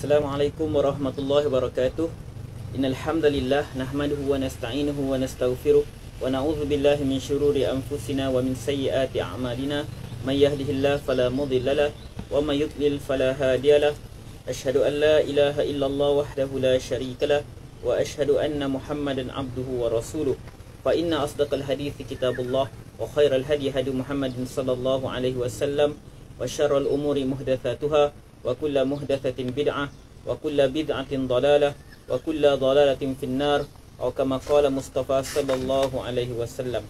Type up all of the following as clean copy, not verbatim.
Assalamualaikum warahmatullahi wabarakatuh. Innal hamdalillah nahmaduhu wa nasta'inuhu wa nastaghfiruh wa na'udzu billahi min syururi anfusina wa min sayyiati a'malina. May yahdihillahu fala mudilla lahu wa may yudlil fala hadiyalah. Asyhadu an la ilaha illallah wahdahu la syarika lah wa asyhadu anna Muhammadan abduhu wa rasuluh. Fa inna asdaqal hadithi kitabullah wa khairal hadi hadi Muhammadin sallallahu alaihi wasallam wa syarrul umuri muhdatsatuha wa kullu muhdatsatin bid'ah wa kullu bid'atin dalalah wa kullu dalalatin finnar atau kama qala Mustafa sallallahu alaihi wasallam.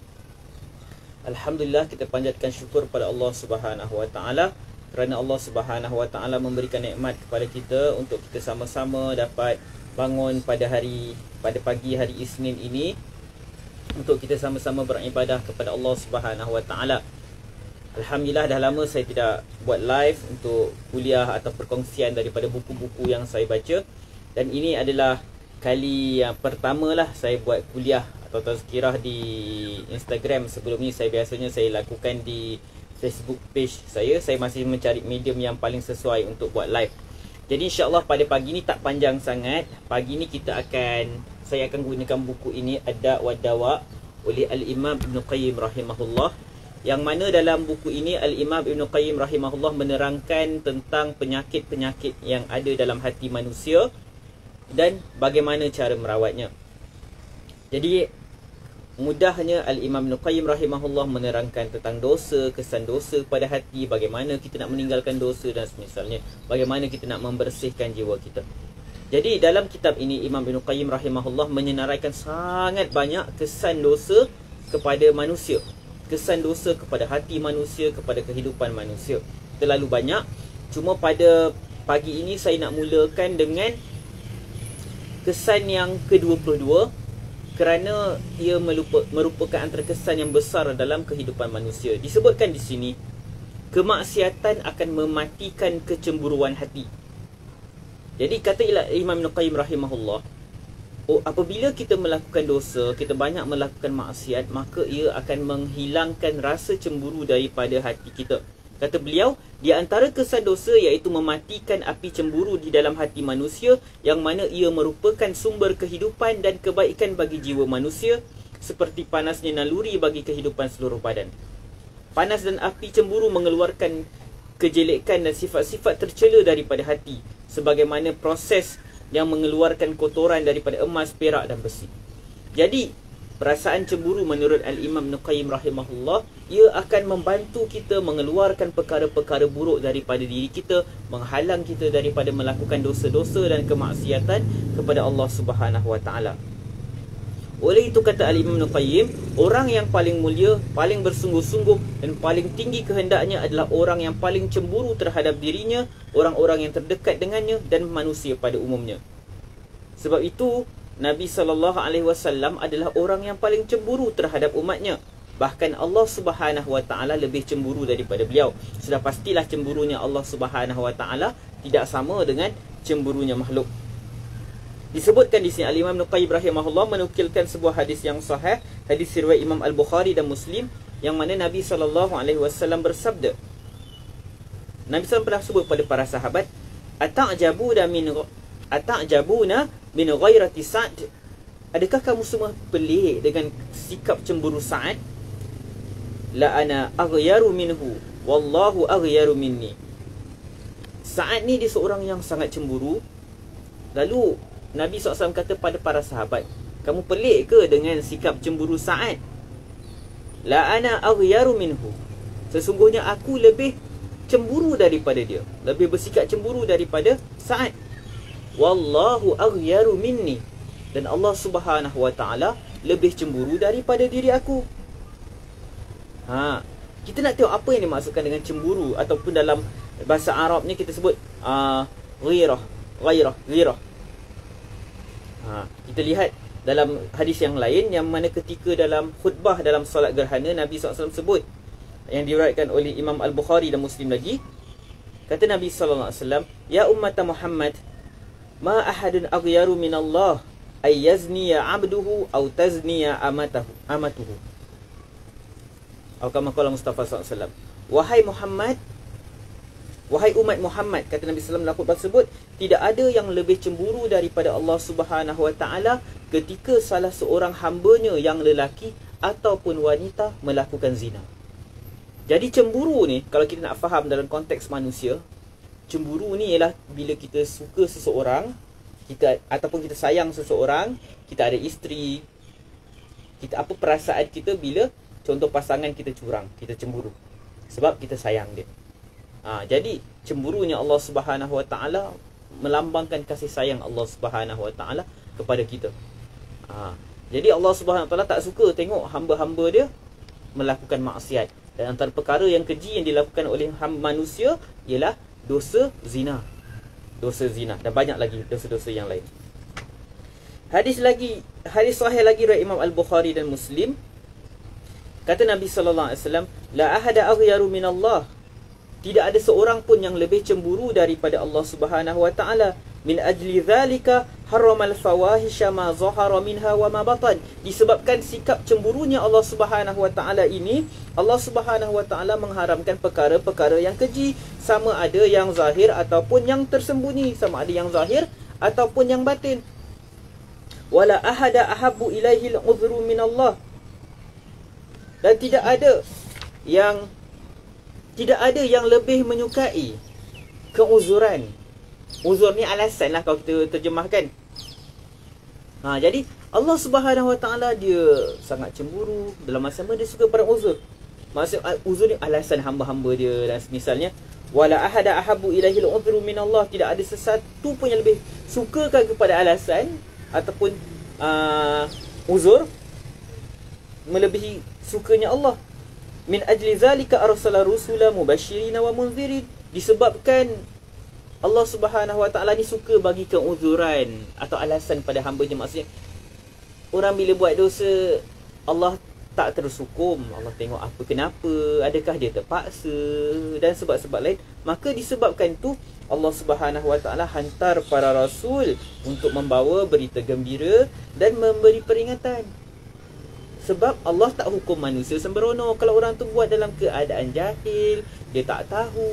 Alhamdulillah, kita panjatkan syukur pada Allah Subhanahu wa taala kerana Allah Subhanahu wa taala memberikan nikmat kepada kita untuk kita sama-sama dapat bangun pada pagi hari Isnin ini untuk kita sama-sama beribadah kepada Allah Subhanahu wa taala. Alhamdulillah, dah lama saya tidak buat live untuk kuliah atau perkongsian daripada buku-buku yang saya baca, dan ini adalah kali yang pertama lah saya buat kuliah atau tazkirah di Instagram. Sebelum ni biasanya saya lakukan di Facebook page saya. Saya masih mencari medium yang paling sesuai untuk buat live. Jadi insyaAllah pada pagi ni tak panjang sangat. Pagi ni saya akan gunakan buku ini, Ad-Da' wa Dawa' oleh Al-Imam Ibn Qayyim rahimahullah. Yang mana dalam buku ini Al-Imam Ibn Qayyim rahimahullah menerangkan tentang penyakit-penyakit yang ada dalam hati manusia dan bagaimana cara merawatnya. Jadi mudahnya Al-Imam Ibn Qayyim rahimahullah menerangkan tentang dosa, kesan dosa pada hati, bagaimana kita nak meninggalkan dosa dan semisalnya, bagaimana kita nak membersihkan jiwa kita. Jadi dalam kitab ini Imam Ibn Qayyim rahimahullah menyenaraikan sangat banyak kesan dosa kepada manusia, kesan dosa kepada hati manusia, kepada kehidupan manusia. Terlalu banyak. Cuma pada pagi ini saya nak mulakan dengan kesan yang ke-22, kerana ia merupakan antara kesan yang besar dalam kehidupan manusia. Disebutkan di sini, kemaksiatan akan mematikan kecemburuan hati. Jadi kata Imam Ibn Qayyim rahimahullah, apabila kita melakukan dosa, kita banyak melakukan maksiat, maka ia akan menghilangkan rasa cemburu daripada hati kita. Kata beliau, di antara kesan dosa iaitu mematikan api cemburu di dalam hati manusia, yang mana ia merupakan sumber kehidupan dan kebaikan bagi jiwa manusia, seperti panasnya naluri bagi kehidupan seluruh badan. Panas dan api cemburu mengeluarkan kejelekan dan sifat-sifat tercela daripada hati, sebagaimana proses yang mengeluarkan kotoran daripada emas, perak dan besi. Jadi perasaan cemburu menurut Al-Imam Ibn Qayyim rahimahullah, ia akan membantu kita mengeluarkan perkara-perkara buruk daripada diri kita, menghalang kita daripada melakukan dosa-dosa dan kemaksiatan kepada Allah Subhanahu wa taala. Oleh itu kata Al-Imam Ibn Qayyim, orang yang paling mulia, paling bersungguh-sungguh dan paling tinggi kehendaknya adalah orang yang paling cemburu terhadap dirinya, orang-orang yang terdekat dengannya dan manusia pada umumnya. Sebab itu Nabi SAW adalah orang yang paling cemburu terhadap umatnya. Bahkan Allah Subhanahu wa taala lebih cemburu daripada beliau. Sudah pastilah cemburunya Allah Subhanahu wa taala tidak sama dengan cemburunya makhluk. Disebutkan di sini Al-Imam Ibn Qayyim rahimahullah menukilkan sebuah hadis yang sahih, hadis riwayat Imam Al-Bukhari dan Muslim, yang mana Nabi SAW bersabda. Nabi SAW pernah sebut pada para sahabat, Ata'jabuna min ghairati Sa'd? Adakah kamu semua pelik dengan sikap cemburu Sa'ad? La ana aghyaru minhu wallahu aghyaru minni. Sa'ad ni dia seorang yang sangat cemburu. Lalu Nabi SAW kata pada para sahabat, kamu pelik ke dengan sikap cemburu Sa'ad? La ana aghyaru minhu. Sesungguhnya aku lebih cemburu daripada dia, lebih bersikap cemburu daripada Sa'ad. Wallahu aghyaru minni. Dan Allah Subhanahu wa taala lebih cemburu daripada diri aku. Kita nak tengok apa yang dimaksudkan dengan cemburu, ataupun dalam bahasa Arabnya kita sebut ghirah. Kita lihat dalam hadis yang lain, yang mana ketika dalam khutbah dalam solat gerhana, Nabi SAW sebut, yang diriwayatkan oleh Imam Al-Bukhari dan Muslim lagi, kata Nabi SAW, Ya ummata Muhammad, ma ahadun aghyaru minallah ay yazniya abduhu aw tazniya amatuhu. Atau kama qala Mustafa SAW, wahai Muhammad, Wahai umat Muhammad, kata Nabi SAW dalam khutbah tersebut, tidak ada yang lebih cemburu daripada Allah Subhanahu Wa Taala ketika salah seorang hambanya yang lelaki ataupun wanita melakukan zina. Jadi cemburu ni, kalau kita nak faham dalam konteks manusia, cemburu ni ialah bila kita suka seseorang, kita ataupun kita sayang seseorang, kita ada isteri, kita apa perasaan kita bila contoh pasangan kita curang, kita cemburu sebab kita sayang dia. Jadi cemburunya Allah Subhanahu Wa Taala melambangkan kasih sayang Allah Subhanahu Wa Taala kepada kita. Jadi Allah Subhanahu Wa Taala tak suka tengok hamba-hamba dia melakukan maksiat. Dan antara perkara yang keji yang dilakukan oleh manusia ialah dosa zina. Dosa zina dan banyak lagi dosa-dosa yang lain. Hadis sahih lagi riwayat Imam Al-Bukhari dan Muslim. Kata Nabi sallallahu alaihi wasallam, la ahada aghyaru min Allah. Tidak ada seorang pun yang lebih cemburu daripada Allah Subhanahu Wa Taala. Min ajli dzalika harramal fawahisha ma zahara minha wa ma batan. Disebabkan sikap cemburunya Allah Subhanahu Wa Taala ini, Allah Subhanahu Wa Taala mengharamkan perkara-perkara yang keji, sama ada yang zahir ataupun yang tersembunyi, sama ada yang zahir ataupun yang batin. Wala ahada ahabbu ilaihi al-udhru min Allah. Dan tidak ada yang lebih menyukai keuzuran. Uzur ni alasan lah kalau kita terjemahkan. Jadi Allah Subhanahu Wa Taala dia sangat cemburu, dalam masa sama dia suka pada uzur. Maksud uzur ni alasan hamba-hamba dia dan misalnya wala ahada ahabbu ilaihil udhru min Allah. Tidak ada sesuatu pun yang lebih sukakan kepada alasan ataupun uzur melebihi sukanya Allah. Min ajli zalika arsala rusula mubasysyirin wa munzirin. Disebabkan Allah Subhanahu Wa Taala ni suka bagi keuzuran atau alasan pada hamba-Nya. Maksudnya orang bila buat dosa, Allah tak terus hukum. Allah tengok apa kenapa, adakah dia terpaksa dan sebab-sebab lain. Maka disebabkan tu Allah Subhanahu Wa Taala hantar para rasul untuk membawa berita gembira dan memberi peringatan. Sebab Allah tak hukum manusia sembrono. Kalau orang tu buat dalam keadaan jahil, dia tak tahu,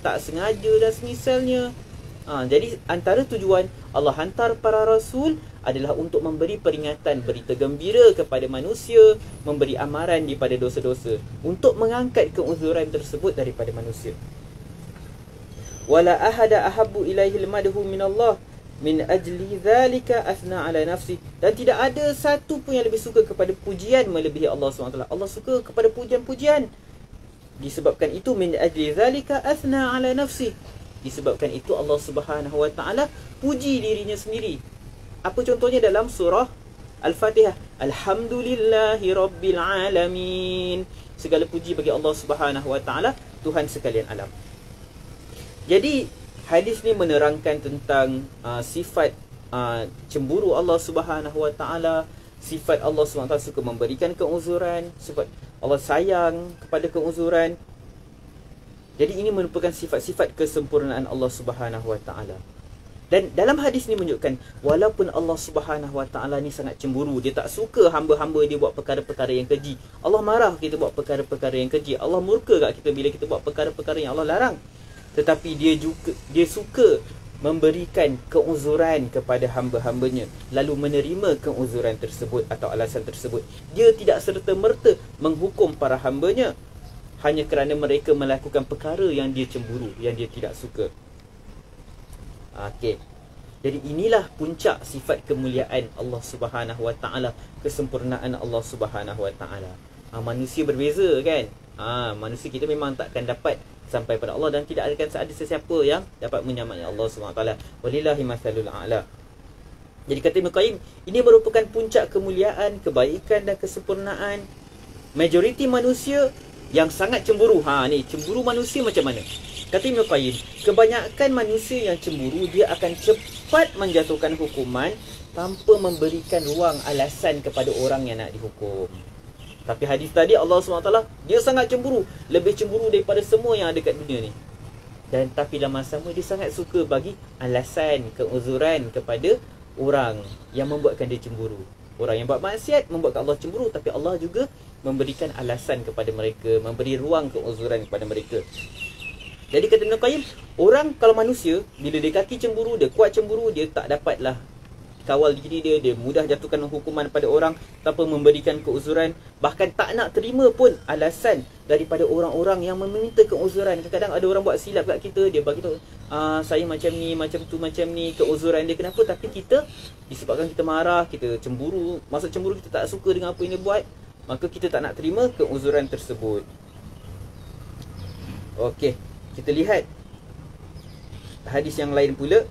tak sengaja dan semisalnya. Jadi antara tujuan Allah hantar para rasul adalah untuk memberi peringatan, berita gembira kepada manusia, memberi amaran daripada dosa-dosa, untuk mengangkat keuzuran tersebut daripada manusia. Wala ahada ahabbu ilaihil madhu min Allah. Min ajli dhalika asna ala nafsi. Dan tidak ada satu pun yang lebih suka kepada pujian melebihi Allah SWT. Allah suka kepada pujian-pujian. Disebabkan itu min ajli dhalika asna ala nafsi. Disebabkan itu Allah Subhanahu Wa Taala puji dirinya sendiri. Apa contohnya dalam surah Al-Fatihah? Alhamdulillahi Rabbil Alamin. Segala puji bagi Allah Subhanahu Wa Taala, Tuhan sekalian alam. Jadi hadis ni menerangkan tentang sifat cemburu Allah Subhanahu Wa Taala, sifat Allah SWT suka memberikan keuzuran, sifat Allah sayang kepada keuzuran. Jadi ini merupakan sifat-sifat kesempurnaan Allah Subhanahu Wa Taala. Dan dalam hadis ni menunjukkan walaupun Allah Subhanahu Wa Taala ni sangat cemburu, dia tak suka hamba-hamba dia buat perkara-perkara yang keji. Allah marah kita buat perkara-perkara yang keji. Allah murka kat kita bila kita buat perkara-perkara yang Allah larang. Tetapi dia suka memberikan keuzuran kepada hamba-hambanya, lalu menerima keuzuran tersebut atau alasan tersebut. Dia tidak serta-merta menghukum para hambanya hanya kerana mereka melakukan perkara yang dia cemburu, yang dia tidak suka. Okey. Jadi inilah puncak sifat kemuliaan Allah Subhanahu Wa Taala, kesempurnaan Allah Subhanahu Wa Taala. Manusia berbeza kan? Manusia kita memang takkan dapat sampai pada Allah, dan tidak ada sesiapa yang dapat menyamai Allah SWT. Walillahi mathalul a'la. Jadi kata Ibn Qayyim, ini merupakan puncak kemuliaan, kebaikan dan kesempurnaan. Majoriti manusia yang sangat cemburu. Ni cemburu manusia macam mana? Kata Ibn Qayyim, kebanyakan manusia yang cemburu, dia akan cepat menjatuhkan hukuman tanpa memberikan ruang alasan kepada orang yang nak dihukum. Tapi hadis tadi Allah SWT, dia sangat cemburu, lebih cemburu daripada semua yang ada kat dunia ni. Dan tapi dalam masa sama dia sangat suka bagi alasan, keuzuran kepada orang yang membuatkan dia cemburu. Orang yang buat maksiat membuatkan Allah cemburu, tapi Allah juga memberikan alasan kepada mereka, memberi ruang keuzuran kepada mereka. Jadi kata Ibn Qayyim, orang kalau manusia, bila dia kaki cemburu, dia kuat cemburu, dia tak dapatlah kawal diri dia, dia mudah jatuhkan hukuman pada orang tanpa memberikan keuzuran. Bahkan tak nak terima pun alasan daripada orang-orang yang meminta keuzuran. Kadang-kadang ada orang buat silap kat kita, dia bagi tahu, saya macam ni, macam tu, macam ni, keuzuran dia kenapa. Tapi kita, disebabkan kita marah, kita cemburu, maksud cemburu kita tak suka dengan apa yang dia buat, maka kita tak nak terima keuzuran tersebut. Okey, kita lihat hadis yang lain pula.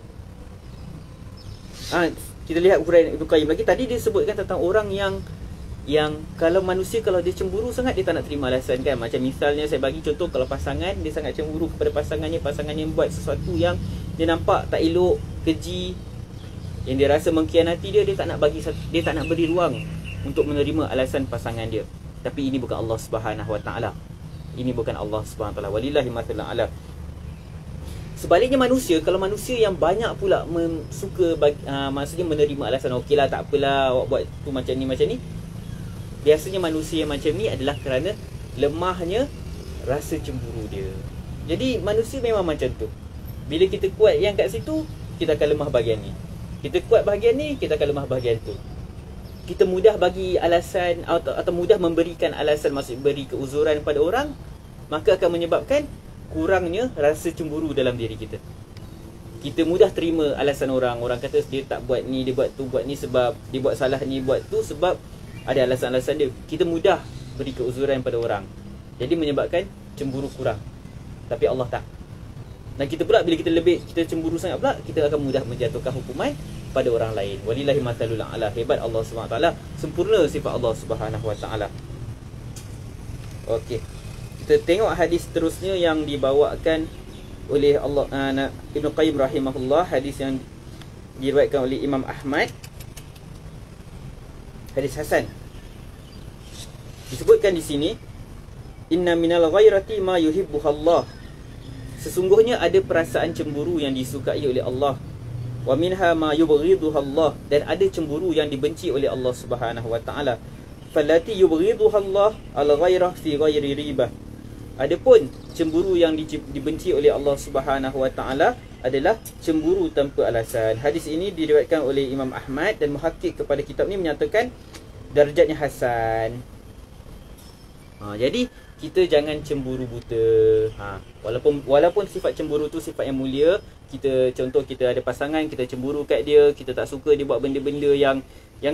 Kita lihat ukuran Ibn Qayyim lagi. Tadi dia sebutkan tentang orang yang kalau manusia, kalau dia cemburu sangat, dia tak nak terima alasan kan. Macam misalnya saya bagi contoh, kalau pasangan dia sangat cemburu kepada pasangannya buat sesuatu yang dia nampak tak elok, keji, yang dia rasa mengkhianati dia, dia tak nak beri ruang untuk menerima alasan pasangan dia. Tapi ini bukan Allah Subhanahu Wa Taala. Ini bukan Allah Subhanahu Wa Taala. Walillahi mathalul a'la. Sebaliknya manusia, kalau manusia yang banyak pula suka maksudnya menerima alasan, okeylah tak apalah awak buat tu macam ni, biasanya manusia yang macam ni adalah kerana lemahnya rasa cemburu dia. Jadi manusia memang macam tu. Bila kita kuat yang kat situ, kita akan lemah bahagian ni. Kita kuat bahagian ni, kita akan lemah bahagian tu. Kita mudah bagi alasan atau mudah memberikan alasan, maksud beri keuzuran pada orang, maka akan menyebabkan kurangnya rasa cemburu dalam diri kita. Kita mudah terima alasan orang. Orang kata dia tak buat ni, dia buat tu, buat ni sebab dia buat salah ni, buat tu sebab ada alasan-alasan dia. Kita mudah beri keuzuran pada orang, jadi menyebabkan cemburu kurang. Tapi Allah tak. Dan kita pula, bila kita cemburu sangat pula, kita akan mudah menjatuhkan hukuman pada orang lain. Walillahi mathalul a'la. Hebat Allah Subhanahu Wa Taala, sempurna sifat Allah Subhanahu Wa Taala. Okey, kita tengok hadis seterusnya yang dibawakan oleh Ibn Qayyim rahimahullah. Hadis yang diriwayatkan oleh Imam Ahmad, hadis hasan. Disebutkan di sini, inna minal ghairati ma yuhibbuhallah. Sesungguhnya ada perasaan cemburu yang disukai oleh Allah. Wa minha ma yubghiduhallah. Dan ada cemburu yang dibenci oleh Allah Subhanahu Wa Taala. Fallati yubghiduhallah al-ghairah fi ghairi ribah. Adapun cemburu yang dibenci oleh Allah Subhanahu Wa Taala adalah cemburu tanpa alasan. Hadis ini diriwayatkan oleh Imam Ahmad, dan muhakkik kepada kitab ni menyatakan darjatnya hasan. Jadi kita jangan cemburu buta. Walaupun sifat cemburu tu sifat yang mulia. Contoh kita ada pasangan, kita cemburu kat dia, kita tak suka dia buat benda-benda yang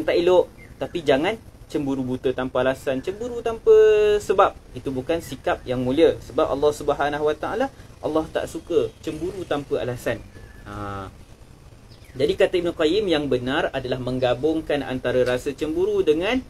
tak elok, tapi jangan cemburu buta tanpa alasan, cemburu tanpa sebab. Itu bukan sikap yang mulia. Sebab Allah Subhanahu Wa Taala, Allah tak suka cemburu tanpa alasan. Jadi kata Ibn Qayyim, yang benar adalah menggabungkan antara rasa cemburu dengan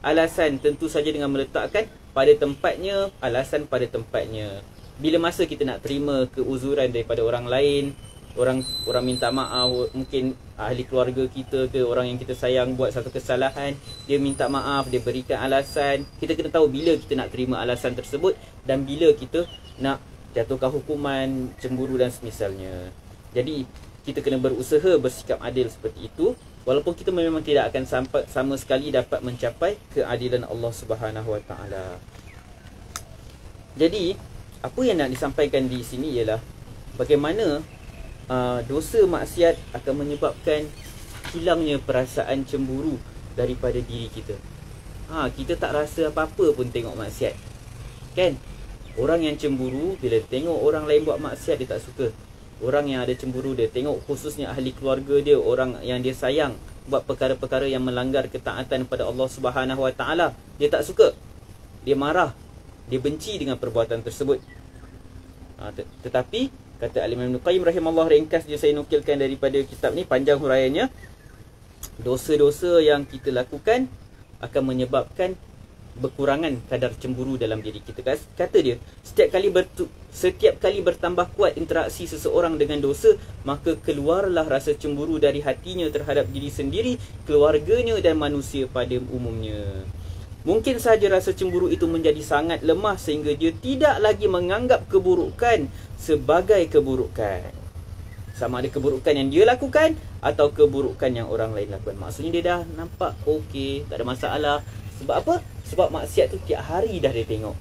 alasan, tentu saja dengan meletakkan pada tempatnya, alasan pada tempatnya. Bila masa kita nak terima keuzuran daripada orang lain, orang minta maaf, mungkin ahli keluarga kita ke orang yang kita sayang buat satu kesalahan, dia minta maaf, dia berikan alasan. Kita kena tahu bila kita nak terima alasan tersebut dan bila kita nak jatuhkan hukuman, cemburu dan semisalnya. Jadi kita kena berusaha bersikap adil seperti itu, walaupun kita memang tidak akan sama sekali dapat mencapai keadilan Allah Subhanahu Wa Taala. Jadi apa yang nak disampaikan di sini ialah bagaimana dosa maksiat akan menyebabkan hilangnya perasaan cemburu daripada diri kita. Kita tak rasa apa-apa pun tengok maksiat, kan? Orang yang cemburu, bila tengok orang lain buat maksiat, dia tak suka. Orang yang ada cemburu, dia tengok khususnya ahli keluarga dia, orang yang dia sayang buat perkara-perkara yang melanggar ketaatan pada Allah Subhanahu Wa Taala, dia tak suka. Dia marah, dia benci dengan perbuatan tersebut. Tetapi kata Al-Imam Ibn Qayyim rahimahullah, ringkas je saya nukilkan daripada kitab ni, panjang huraiannya, dosa-dosa yang kita lakukan akan menyebabkan berkurangan kadar cemburu dalam diri kita. Kata dia, setiap kali bertambah kuat interaksi seseorang dengan dosa, maka keluarlah rasa cemburu dari hatinya terhadap diri sendiri, keluarganya dan manusia pada umumnya. Mungkin saja rasa cemburu itu menjadi sangat lemah sehingga dia tidak lagi menganggap keburukan sebagai keburukan. Sama ada keburukan yang dia lakukan atau keburukan yang orang lain lakukan. Maksudnya dia dah nampak okey, tak ada masalah. Sebab apa? Sebab maksiat tu tiap hari dah dia tengok.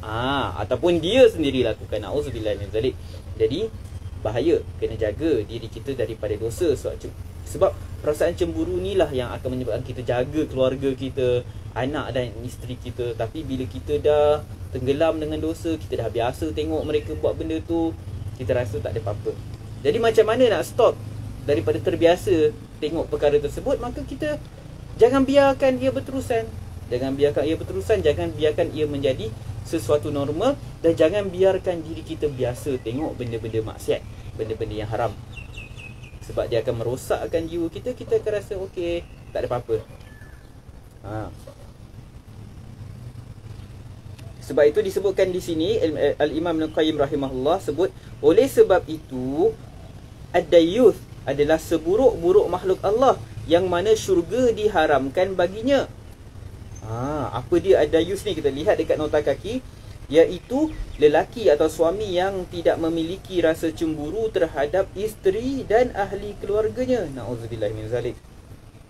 Ataupun dia sendiri lakukan. Na'udzubillah min zalik. Jadi bahaya, kena jaga diri kita daripada dosa. Sebab perasaan cemburu ni lah yang akan menyebabkan kita jaga keluarga kita, anak dan isteri kita. Tapi bila kita dah tenggelam dengan dosa, kita dah biasa tengok mereka buat benda tu, kita rasa tak ada apa-apa. Jadi macam mana nak stop daripada terbiasa tengok perkara tersebut? Maka kita jangan biarkan ia berterusan. Jangan biarkan ia menjadi sesuatu normal. Dan jangan biarkan diri kita biasa tengok benda-benda maksiat, benda-benda yang haram. Sebab dia akan merosakkan jiwa kita. Kita akan rasa okey, tak ada apa-apa. Sebab itu disebutkan di sini, Al-Imam Ibn Qayyim rahimahullah sebut, oleh sebab itu ad-dayyuth adalah seburuk-buruk makhluk Allah yang mana syurga diharamkan baginya. Apa dia ad-dayyuth ni? Kita lihat dekat nota kaki, iaitu lelaki atau suami yang tidak memiliki rasa cemburu terhadap isteri dan ahli keluarganya. Na'udzubillah min zalik.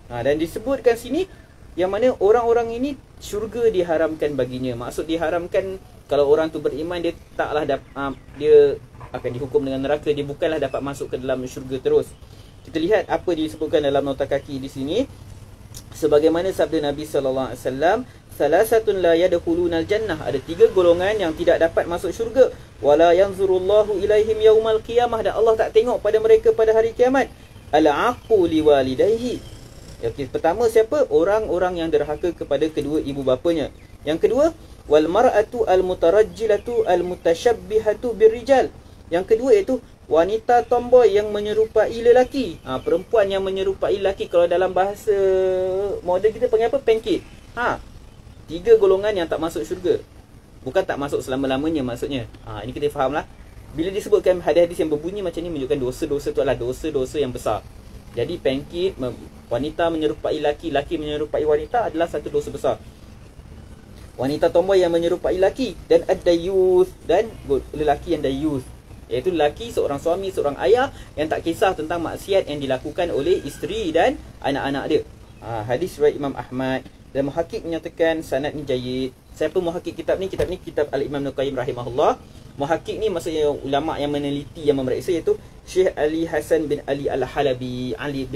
Dan disebutkan sini yang mana orang-orang ini syurga diharamkan baginya. Maksud diharamkan, kalau orang tu beriman, dia taklah dia akan dihukum dengan neraka, dia bukanlah dapat masuk ke dalam syurga terus. Kita lihat apa disebutkan dalam nota kaki di sini. Sebagaimana sabda Nabi sallallahu alaihi wasallam, salasatun la yadkhulunal jannah, ada 3 golongan yang tidak dapat masuk syurga. Wala yanzurullahu ilaihim yaumal qiyamah, dan Allah tak tengok pada mereka pada hari kiamat. Al-aqu liwalidayhi. Pertama siapa? Orang-orang yang derhaka kepada kedua ibu bapanya. Yang kedua, wal mar'atu al-mutarajjilatu al-mutasyabbihatu birrijal. Yang kedua iaitu wanita tomboy yang menyerupai lelaki. Perempuan yang menyerupai lelaki. Kalau dalam bahasa moden kita panggil apa? Pancake. 3 golongan yang tak masuk syurga. Bukan tak masuk selama-lamanya maksudnya. Ini kita faham lah. Bila disebutkan hadis-hadis yang berbunyi macam ni, menunjukkan dosa-dosa tu adalah dosa-dosa yang besar. Jadi pancake, wanita menyerupai laki, laki menyerupai wanita adalah satu dosa besar. Wanita tomboy yang menyerupai laki, dan ad-dayyuth, dan lelaki yang dayyuth, iaitu lelaki, seorang suami, seorang ayah yang tak kisah tentang maksiat yang dilakukan oleh isteri dan anak-anak dia. Hadis riwayat Imam Ahmad, dan muhakkik menyatakan sanad ni jayyid. Siapa muhakkik kitab ni? Kitab ni kitab Al-Imam Ibn Qayyim rahimahullah. Muhakkik ni maksudnya ulama yang meneliti, yang memeriksa, iaitu Syekh Ali Hasan bin Ali Al-Halabi. Ali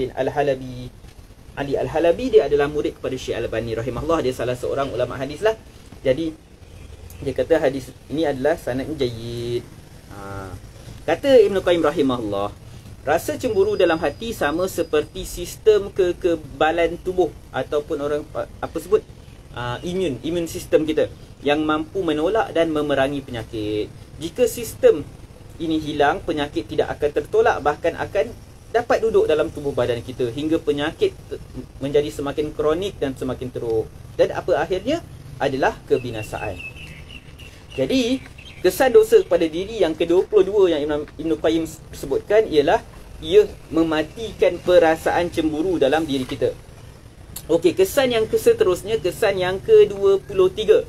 Al-Halabi dia adalah murid kepada Syekh Al-Albani rahimahullah. Dia salah seorang ulama hadis lah. Jadi dia kata hadis ini adalah sanad jayyid. Kata Ibn Qayyim rahimahullah, rasa cemburu dalam hati sama seperti sistem kekebalan tubuh, ataupun orang apa sebut, immune system kita, yang mampu menolak dan memerangi penyakit. Jika sistem ini hilang, penyakit tidak akan tertolak, bahkan akan dapat duduk dalam tubuh badan kita hingga penyakit menjadi semakin kronik dan semakin teruk. Dan apa akhirnya? Adalah kebinasaan. Jadi kesan dosa kepada diri yang ke-22 yang Ibn Qayyim sebutkan ialah ia mematikan perasaan cemburu dalam diri kita. Okey, kesan yang seterusnya, kesan yang ke-23.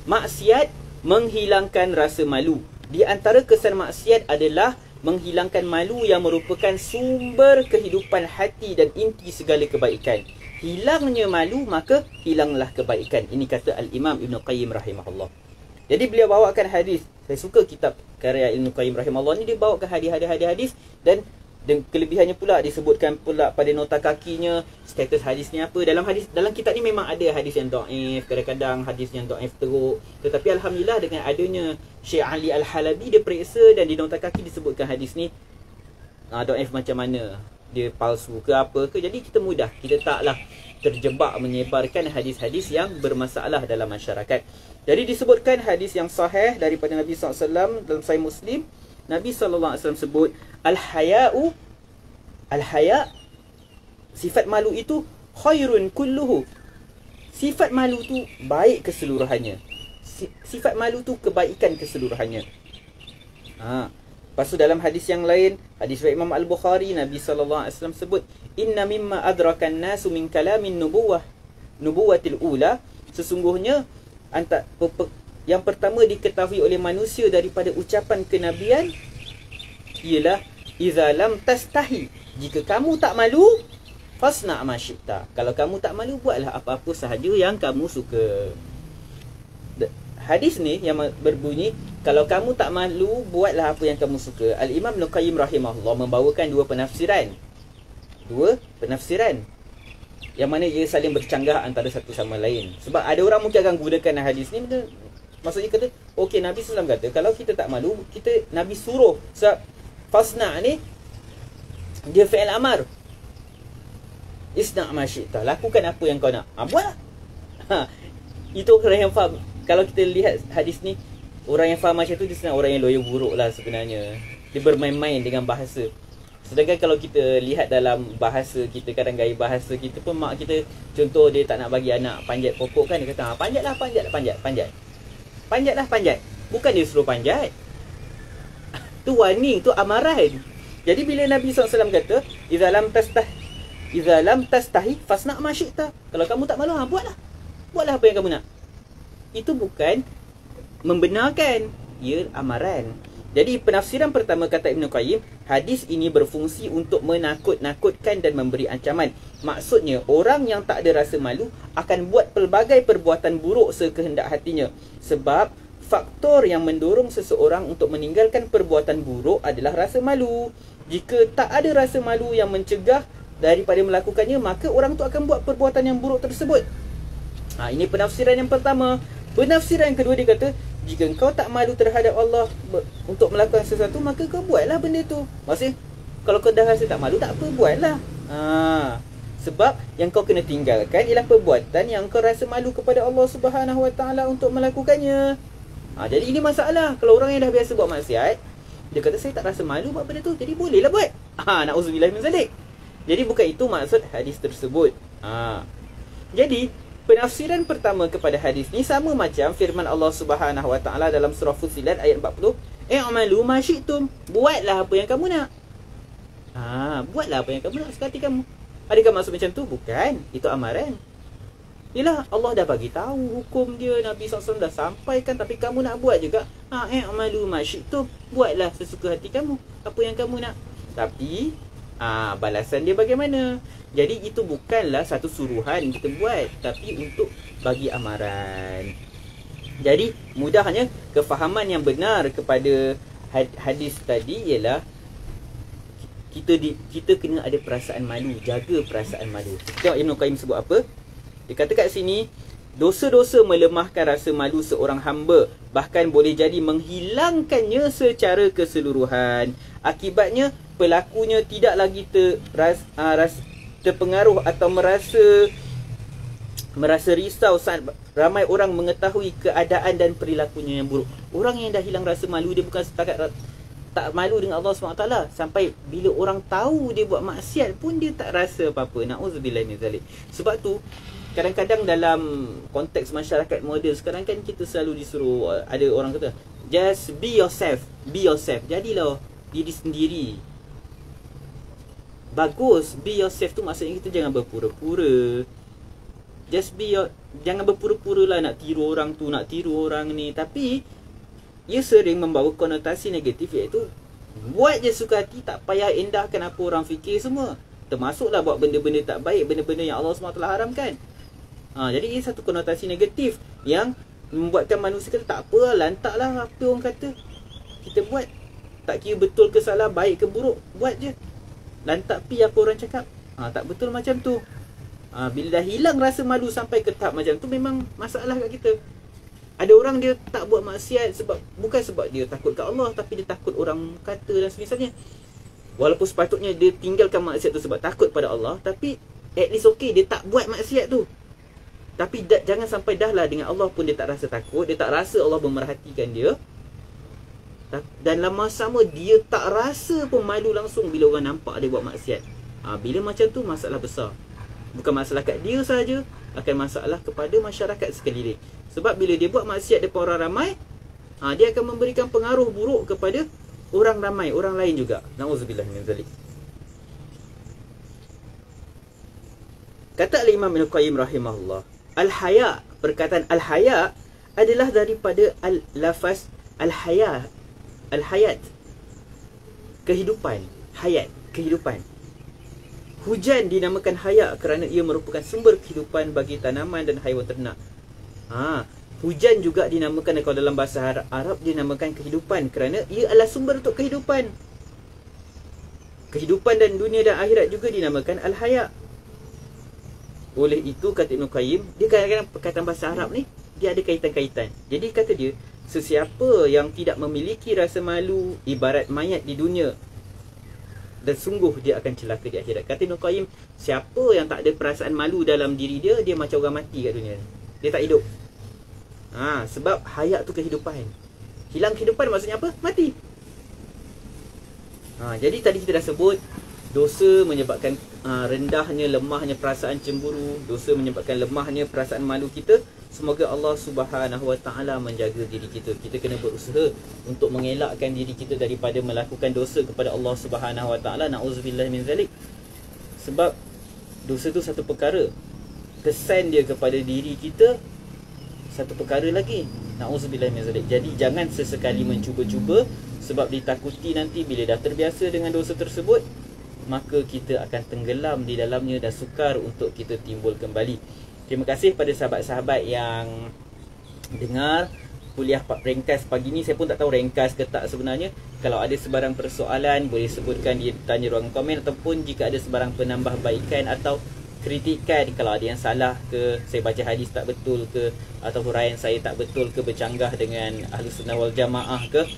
Maksiat menghilangkan rasa malu. Di antara kesan maksiat adalah menghilangkan malu yang merupakan sumber kehidupan hati dan inti segala kebaikan. Hilangnya malu, maka hilanglah kebaikan. Ini kata Al-Imam Ibn Qayyim rahimahullah. Jadi beliau bawakan hadis. Saya suka kitab karya Ibn Qayyim rahimahullah ni, dia bawakan hadis, dan kelebihannya pula disebutkan pula pada nota kakinya status hadis ni apa. Dalam kitab ni memang ada hadis yang dhaif, kadang-kadang hadis yang dhaif teruk, tetapi alhamdulillah dengan adanya Syekh Ali Al-Halabi, dia periksa dan di nota kaki disebutkan hadis ni dhaif macam mana, dia palsu ke apa ke. Jadi kita mudah, kita taklah terjebak menyebarkan hadis-hadis yang bermasalah dalam masyarakat. Jadi disebutkan hadis yang sahih daripada Nabi SAW dalam Sahih Muslim. Nabi SAW sebut, Al-haya, sifat malu itu khairun kulluhu. Sifat malu tu baik keseluruhannya. Sifat malu tu kebaikan keseluruhannya. Lepas tu dalam hadis yang lain, hadis riwayat Imam Al-Bukhari, Nabi SAW sebut, Inna mimma adrakan nasu min kalamin nubuwatil ula. Sesungguhnya yang pertama diketahui oleh manusia daripada ucapan kenabian ialah iza lam tastahi, jika kamu tak malu, fasna' ma syi'ta. Kalau kamu tak malu, buatlah apa-apa sahaja yang kamu suka. hadis ni yang berbunyi, kalau kamu tak malu, buatlah apa yang kamu suka. Al-Imam Ibn Qayyim rahimahullah membawakan dua penafsiran. Yang mana ia saling bercanggah antara satu sama lain. Sebab ada orang mungkin akan gunakan hadis ni, maksudnya kata, okey, Nabi SAW kata, kalau kita tak malu, Nabi suruh. Sebab fasna' ni dia fi'il amar. Isna' ma syi'ta, lakukan apa yang kau nak. Buatlah. Itu orang yang faham. Kalau kita lihat hadis ni, orang yang faham macam tu, dia sebenarnya orang yang lawyer buruk lah sebenarnya. Dia bermain-main dengan bahasa. Sedangkan kalau kita lihat dalam bahasa kita, kadang gaya bahasa kita pun, mak kita contoh dia tak nak bagi anak panjat pokok kan, dia kata panjatlah. Bukan dia suruh panjat. Tu warning, tu amaran. Jadi bila Nabi SAW kata, Iza lam tastahi fasna' ma syi'ta, kalau kamu tak malu, buatlah apa yang kamu nak. Itu bukan membenarkan, ia amaran. Jadi penafsiran pertama kata Ibn Qayyim, hadis ini berfungsi untuk menakut-nakutkan dan memberi ancaman. Maksudnya, orang yang tak ada rasa malu akan buat pelbagai perbuatan buruk sekehendak hatinya. Sebab faktor yang mendorong seseorang untuk meninggalkan perbuatan buruk adalah rasa malu. Jika tak ada rasa malu yang mencegah daripada melakukannya, maka orang tu akan buat perbuatan yang buruk tersebut. Ini penafsiran yang pertama. Penafsiran yang kedua, dia kata, jika engkau tak malu terhadap Allah untuk melakukan sesuatu, maka kau buatlah benda tu. Maksudnya, kalau kau dah rasa tak malu, tak apa, buatlah. Sebab yang kau kena tinggalkan ialah perbuatan yang kau rasa malu kepada Allah Subhanahu Wa Taala untuk melakukannya. Jadi ini masalah. Kalau orang yang dah biasa buat maksiat, dia kata saya tak rasa malu buat benda tu, jadi bolehlah buat. Na'udzubillah min zalik. Jadi bukan itu maksud hadis tersebut. Jadi penafsiran pertama kepada hadis ni sama macam firman Allah Subhanahu Wa Taala dalam surah Fussilat ayat 40, "I'malu ma syi'tum." Buatlah apa yang kamu nak. Buatlah apa yang kamu nak suka hati kamu. Adakah maksud macam tu? Bukan. Itu amaran. Yalah, Allah dah bagi tahu hukum dia, Nabi SAW dah sampaikan, tapi kamu nak buat juga. I'malu ma syi'tum. Buatlah sesuka hati kamu, apa yang kamu nak. Tapi balasan dia bagaimana? Jadi itu bukanlah satu suruhan kita buat, tapi untuk bagi amaran. Jadi mudahnya kefahaman yang benar kepada hadis tadi ialah kita kena ada perasaan malu, jaga perasaan malu. Tengok Ibn Qayyim sebut apa? Dia kata kat sini, dosa-dosa melemahkan rasa malu seorang hamba, bahkan boleh jadi menghilangkannya secara keseluruhan. Akibatnya pelakunya tidak lagi terpengaruh atau merasa risau saat ramai orang mengetahui keadaan dan perilakunya yang buruk. Orang yang dah hilang rasa malu, dia bukan setakat tak malu dengan Allah SWT, sampai bila orang tahu dia buat maksiat pun dia tak rasa apa-apa. Na'udzubillah min zalik. Sebab tu kadang-kadang dalam konteks masyarakat moden sekarang kan, kita selalu disuruh, ada orang kata, just be yourself. Jadilah diri sendiri. Bagus, be yourself tu maksudnya kita jangan berpura-pura. Jangan berpura-pura lah nak tiru orang tu, nak tiru orang ni. Tapi ia sering membawa konotasi negatif, iaitu buat je suka hati, tak payah endahkan apa orang fikir semua. Termasuklah buat benda-benda tak baik, benda-benda yang Allah SWT haramkan. Jadi ia satu konotasi negatif yang membuatkan manusia kata, tak apa, lantaklah apa orang kata. Kita buat, tak kira betul ke salah, baik ke buruk, buat je. Lantak pi apa orang cakap. Tak betul macam tu. Bila dah hilang rasa malu sampai ke tahap macam tu, memang masalah kat kita. Ada orang dia tak buat maksiat bukan sebab dia takut kat Allah, tapi dia takut orang kata dan semisalnya. Walaupun sepatutnya dia tinggalkan maksiat tu sebab takut pada Allah, tapi at least okay, dia tak buat maksiat tu. Tapi jangan sampai dah lah dengan Allah pun dia tak rasa takut, dia tak rasa Allah memerhatikan dia. Dan lama sama dia tak rasa pun malu langsung bila orang nampak dia buat maksiat. Bila macam tu, masalah besar. Bukan masalah kat dia saja, akan masalah kepada masyarakat sekeliling. Sebab bila dia buat maksiat depan orang ramai, dia akan memberikan pengaruh buruk kepada orang ramai, orang lain juga. Na'udzubillah min zalik. Kata Al-Imam Ibn Qayyim rahimahullah, Al-Haya, perkataan Al-Haya adalah daripada al-lafaz Al-Haya, Al-Hayat, kehidupan. Hayat, kehidupan. Hujan dinamakan haya kerana ia merupakan sumber kehidupan bagi tanaman dan haiwan ternak. Hujan juga dinamakan, kalau dalam bahasa Arab dinamakan kehidupan, kerana ia adalah sumber untuk kehidupan. Kehidupan dan dunia dan akhirat juga dinamakan al-haya. Oleh itu kata Ibn Qayyim, dia kadang-kadang perkataan bahasa Arab ni dia ada kaitan-kaitan. Jadi kata dia, sesiapa yang tidak memiliki rasa malu ibarat mayat di dunia, dan sungguh dia akan celaka di akhirat. Kata Ibn Qayyim, siapa yang tak ada perasaan malu dalam diri dia, dia macam orang mati kat dunia ni. Dia tak hidup. Sebab hayat tu kehidupan. Hilang kehidupan maksudnya apa? Mati. Jadi tadi kita dah sebut, dosa menyebabkan rendahnya, lemahnya perasaan cemburu. Dosa menyebabkan lemahnya perasaan malu kita. Semoga Allah Subhanahu Wa Taala menjaga diri kita. Kita kena berusaha untuk mengelakkan diri kita daripada melakukan dosa kepada Allah Subhanahu Wa Taala. Na'udzubillah min zalik. Sebab dosa tu satu perkara, kesan dia kepada diri kita satu perkara lagi. Na'udzubillah min zalik. Jadi jangan sesekali mencuba-cuba, sebab ditakuti nanti bila dah terbiasa dengan dosa tersebut, maka kita akan tenggelam di dalamnya dan sukar untuk kita timbul kembali. Terima kasih pada sahabat-sahabat yang dengar kuliah ringkas pagi ni. Saya pun tak tahu ringkas ke tak sebenarnya. Kalau ada sebarang persoalan, boleh sebutkan di tanya ruang komen, ataupun jika ada sebarang penambahbaikan atau kritikan, kalau ada yang salah ke, saya baca hadis tak betul ke, atau huraian saya tak betul ke, bercanggah dengan Ahlus Sunnah wal Jamaah ke,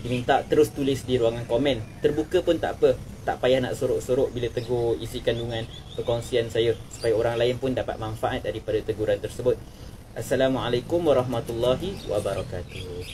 diminta terus tulis di ruangan komen. Terbuka pun tak apa, tak payah nak sorok-sorok bila tegur isi kandungan perkongsian saya, supaya orang lain pun dapat manfaat daripada teguran tersebut. Assalamualaikum warahmatullahi wabarakatuh.